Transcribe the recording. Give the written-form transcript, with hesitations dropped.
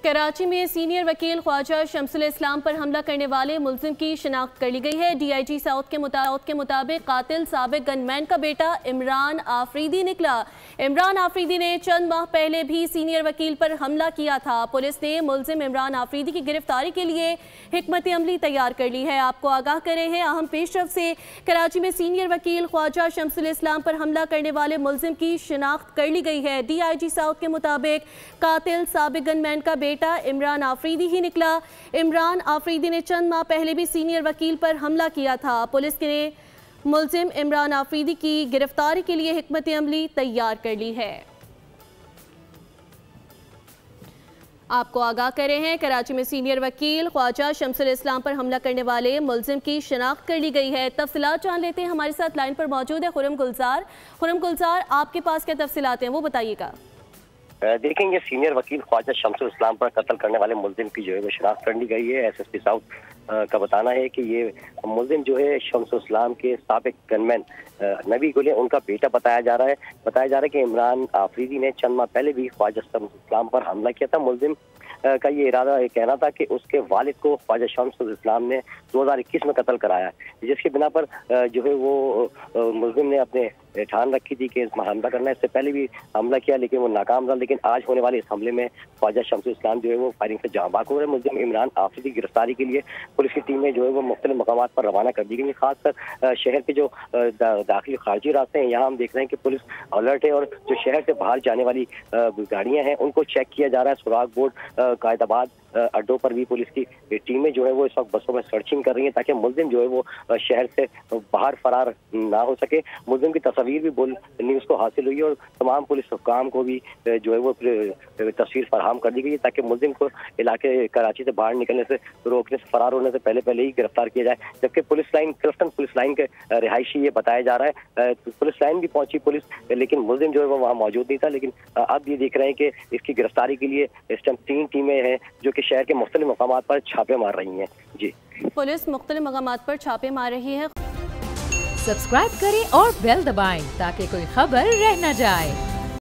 कराची में सीनियर वकील ख्वाजा शमसुल इस्लाम पर हमला करने वाले मुल्जिम की शिनाख्त कर ली गई है। DIG साउथ के मुताबिक कातिल साबिक गनमैन का बेटा इमरान आफरीदी निकला। इमरान आफरीदी ने चंद माह पहले भी सीनियर वकील पर हमला किया था। पुलिस ने मुल्जिम इमरान आफरीदी की गिरफ्तारी के लिए हिकमत अमली तैयार कर ली है। आपको आगाह कर रहे हैं अहम पेशरफ से। कराची में सीनियर वकील ख्वाजा शमसुल इस्लाम पर हमला करने वाले मुल्जिम की शिनाख्त कर ली गई है। DIG साउथ के मुताबिक कातिल साबिक गनमैन का बेटा इमरान आफरीदी ही निकला। इमरान आफरीदी ने चंद माह पहले भी सीनियर वकील पर हमला किया था। पुलिस ने मुल्जिम इमरान आफरीदी की गिरफ्तारी के लिए हिकमत अमली तैयार कर ली है। आपको आगाह कर रहे हैं कराची में सीनियर वकील ख्वाजा शमसुल इस्लाम पर हमला करने वाले मुल्जिम की शिनाख्त कर ली गई है। तफसीलात जान लेते हैं। हमारे साथ लाइन पर मौजूद है खुरम गुलजार। आपके पास क्या तफसीलात हैं वो बताइएगा। देखेंगे सीनियर वकील ख्वाजा शमसुल इस्लाम पर कत्ल करने वाले मुल्जिम की जो है वो शिनाख्त कर ली गई है। SSP साउथ का बताना है कि ये मुल्जिम जो है शमसुल इस्लाम के साबिक गनमैन नबी गुल उनका बेटा बताया जा रहा है कि इमरान आफरीदी ने चंद माह पहले भी ख्वाजा शमसुल इस्लाम पर हमला किया था। मुल्जिम का ये कहना था कि उसके वालिद को ख्वाजा शमसुल इस्लाम ने 2021 में कत्ल कराया, जिसके बिना पर जो है वो मुल्जिम ने अपने ठान रखी थी कि इसमें हमला करना है। इससे पहले भी हमला किया लेकिन वो नाकाम रहा। लेकिन आज होने वाले इस हमले में ख्वाजा शमसुल इस्लाम जो है वो फायरिंग से जाँ बाक हो रहे। मुल्जिम इमरान आफरीदी की गिरफ्तारी के लिए पुलिस की टीमें जो है वो मुख्तलिफ मकामात पर रवाना कर दी गई। खासकर शहर के जो दाखिली खारजी रास्ते हैं यहाँ हम देख रहे हैं कि पुलिस अलर्ट है और जो शहर से बाहर जाने वाली गाड़ियाँ हैं उनको चेक किया जा रहा है। सुराग बोर्ड कायदाबाद अड्डों पर भी पुलिस की टीमें जो है वो इस वक्त बसों में सर्चिंग कर रही हैं ताकि मुल्जिम जो है वो शहर से बाहर फरार ना हो सके। मुल्जिम की तस्वीर भी बोल न्यूज़ को हासिल हुई और तमाम पुलिस हुक्काम को भी जो है वो तस्वीर फराहम कर दी गई ताकि मुल्जिम को इलाके कराची से बाहर निकलने से रोकने से फरार होने से पहले ही गिरफ्तार किया जाए। जबकि police line Clifton police line के रिहायशी ये बताया जा रहा है। पुलिस लाइन भी पहुंची पुलिस, लेकिन मुल्जिम जो है वो वहाँ मौजूद नहीं था। लेकिन अब ये देख रहे हैं कि इसकी गिरफ्तारी के लिए इस टाइम 3 टीमें हैं जो कि शहर के मुख्तलिफ मकामात पर छापे मार रही हैं। जी, पुलिस मुख्तलिफ मकामात पर छापे मार रही है। सब्सक्राइब करें और बेल दबाएं ताकि कोई खबर रह न जाए।